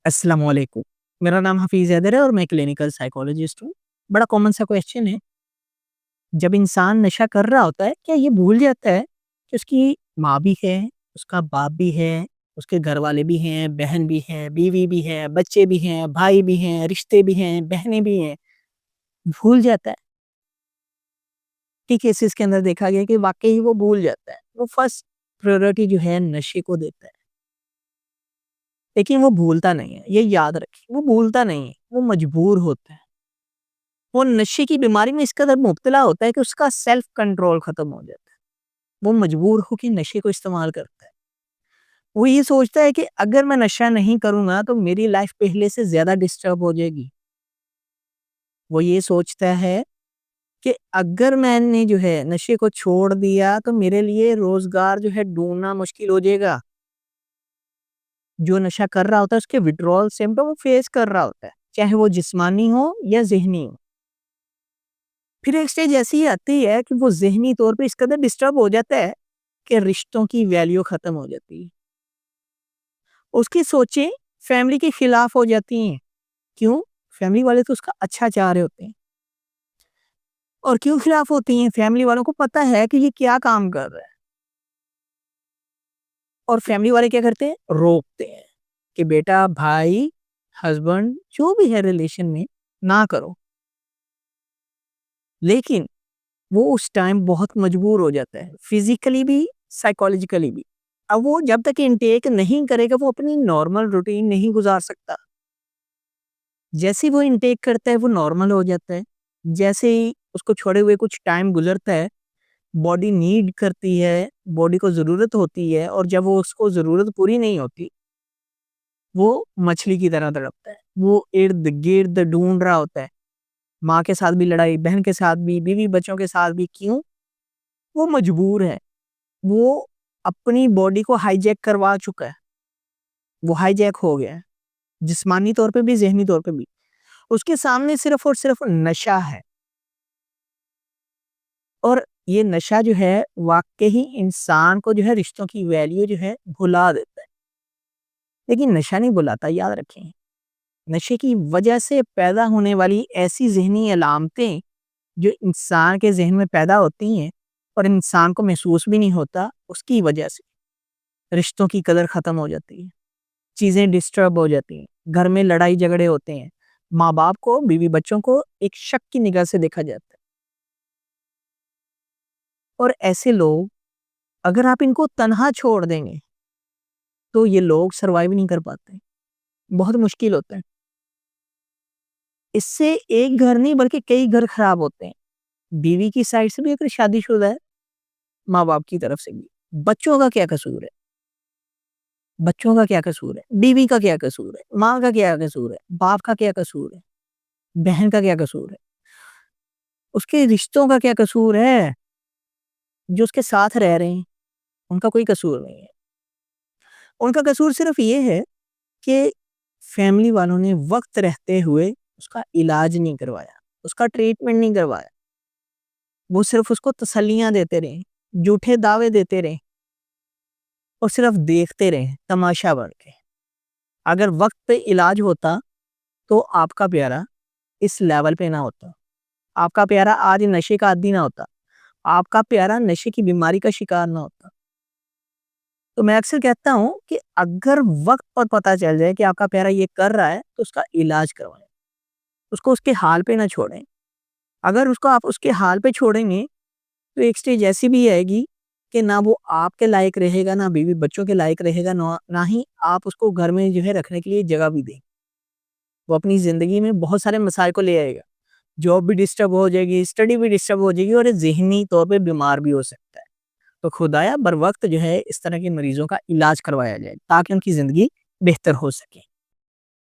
السلام علیکم، میرا نام حفیظ حیدر ہے اور میں کلینکل سائیکالوجسٹ ہوں۔ بڑا کامن سا کویسچن ہے، جب انسان نشہ کر رہا ہوتا ہے کیا یہ بھول جاتا ہے کہ اس کی ماں بھی ہے، اس کا باپ بھی ہے، اس کے گھر والے بھی ہیں، بہن بھی ہیں، بیوی بھی ہے، بچے بھی ہیں، بھائی بھی ہیں، رشتے بھی ہیں، بہنیں بھی ہیں، بھول جاتا ہے؟ کئی کیسز کے اندر دیکھا گیا کہ واقعی وہ بھول جاتا ہے، وہ فرسٹ پریورٹی جو ہے نشے کو دیتا ہے، لیکن وہ بھولتا نہیں ہے۔ یہ یاد رکھیں، وہ بھولتا نہیں ہے، وہ مجبور ہوتا ہے۔ وہ نشے کی بیماری میں اس قدر مبتلا ہوتا ہے کہ اس کا سیلف کنٹرول ختم ہو جاتا ہے، وہ مجبور ہو کے نشے کو استعمال کرتا ہے۔ وہ یہ سوچتا ہے کہ اگر میں نشہ نہیں کروں گا تو میری لائف پہلے سے زیادہ ڈسٹرب ہو جائے گی۔ وہ یہ سوچتا ہے کہ اگر میں نے جو ہے نشے کو چھوڑ دیا تو میرے لیے روزگار جو ہے ڈھونڈنا مشکل ہو جائے گا۔ جو نشہ کر رہا ہوتا ہے اس کے وڈرول سمپٹم وہ فیس کر رہا ہوتا ہے، چاہے وہ جسمانی ہو یا ذہنی ہو۔ پھر ایک سٹیج ایسی آتی ہے کہ وہ ذہنی طور پہ اس قدر ڈسٹرب ہو جاتا ہے کہ رشتوں کی ویلیو ختم ہو جاتی ہے، اس کی سوچیں فیملی کے خلاف ہو جاتی ہیں۔ کیوں؟ فیملی والے تو اس کا اچھا چاہ رہے ہوتے ہیں، اور کیوں خلاف ہوتی ہیں؟ فیملی والوں کو پتا ہے کہ یہ کیا کام کر رہا ہے، اور فیملی والے کیا کرتے ہیں؟ روکتے ہیں کہ بیٹا، بھائی، ہسبینڈ جو بھی ہے ریلیشن میں نہ کرو۔ لیکن وہ اس ٹائم بہت مجبور ہو جاتا ہے، فزیکلی بھی سائیکولوجیکلی بھی۔ اب وہ جب تک انٹیک نہیں کرے گا وہ اپنی نارمل روٹین نہیں گزار سکتا۔ جیسے وہ انٹیک کرتا ہے وہ نارمل ہو جاتا ہے، جیسے ہی اس کو چھوڑے ہوئے کچھ ٹائم گزرتا ہے باڈی نیڈ کرتی ہے، باڈی کو ضرورت ہوتی ہے، اور جب وہ اس کو ضرورت پوری نہیں ہوتی وہ مچھلی کی طرح تڑپتا ہے، وہ ارد گرد ڈھونڈ رہا ہوتا ہے، ماں کے ساتھ بھی لڑائی، بہن کے ساتھ بھی، بیوی بچوں کے ساتھ بھی۔ کیوں؟ وہ مجبور ہے، وہ اپنی باڈی کو ہائی جیک کروا چکا ہے، وہ ہائی جیک ہو گیا ہے، جسمانی طور پہ بھی ذہنی طور پہ بھی۔ اس کے سامنے صرف اور صرف نشہ ہے، اور یہ نشہ جو ہے واقعی انسان کو جو ہے رشتوں کی ویلیو جو ہے بھلا دیتا ہے، لیکن نشہ نہیں بھلاتا۔ یاد رکھیں، نشے کی وجہ سے پیدا ہونے والی ایسی ذہنی علامتیں جو انسان کے ذہن میں پیدا ہوتی ہیں اور انسان کو محسوس بھی نہیں ہوتا، اس کی وجہ سے رشتوں کی قدر ختم ہو جاتی ہے، چیزیں ڈسٹرب ہو جاتی ہیں، گھر میں لڑائی جھگڑے ہوتے ہیں، ماں باپ کو، بیوی بچوں کو ایک شک کی نگاہ سے دیکھا جاتا ہے۔ اور ایسے لوگ اگر آپ ان کو تنہا چھوڑ دیں گے تو یہ لوگ سروائیو نہیں کر پاتے، بہت مشکل ہوتا ہے۔ اس سے ایک گھر نہیں بلکہ کئی گھر خراب ہوتے ہیں، بیوی کی سائڈ سے بھی اگر شادی شدہ ہے، ماں باپ کی طرف سے بھی۔ بچوں کا کیا قصور ہے؟ بچوں کا کیا قصور ہے؟ بیوی کا کیا قصور ہے؟ ماں کا کیا قصور ہے؟ باپ کا کیا قصور ہے؟ بہن کا کیا قصور ہے؟ اس کے رشتوں کا کیا قصور ہے؟ جو اس کے ساتھ رہ رہے ہیں ان کا کوئی قصور نہیں ہے۔ ان کا قصور صرف یہ ہے کہ فیملی والوں نے وقت رہتے ہوئے اس کا علاج نہیں کروایا، اس کا ٹریٹمنٹ نہیں کروایا، وہ صرف اس کو تسلیاں دیتے رہے، جھوٹے دعوے دیتے رہے، اور صرف دیکھتے رہے تماشا بن کے۔ اگر وقت پہ علاج ہوتا تو آپ کا پیارا اس لیول پہ نہ ہوتا، آپ کا پیارا آج نشے کا عادی نہ ہوتا، آپ کا پیارا نشے کی بیماری کا شکار نہ ہوتا۔ تو میں اکثر کہتا ہوں کہ اگر وقت پر پتہ چل جائے کہ آپ کا پیارا یہ کر رہا ہے تو اس کا علاج کروائیں، اس کو اس کے حال پہ نہ چھوڑیں۔ اگر اس کو آپ اس کے حال پہ چھوڑیں گے تو ایک سٹیج ایسی بھی آئے گی کہ نہ وہ آپ کے لائق رہے گا، نہ بیوی بچوں کے لائق رہے گا، نہ ہی آپ اس کو گھر میں جو ہے رکھنے کے لیے جگہ بھی دیں۔ وہ اپنی زندگی میں بہت سارے مسائل کو لے آئے گا، جاب بھی ڈسٹرب ہو جائے گی، اسٹڈی بھی ڈسٹرب ہو جائے گی، اور ذہنی طور پہ بیمار بھی ہو سکتا ہے۔ تو خدایا بر وقت جو ہے اس طرح کے مریضوں کا علاج کروایا جائے تاکہ ان کی زندگی بہتر ہو سکے۔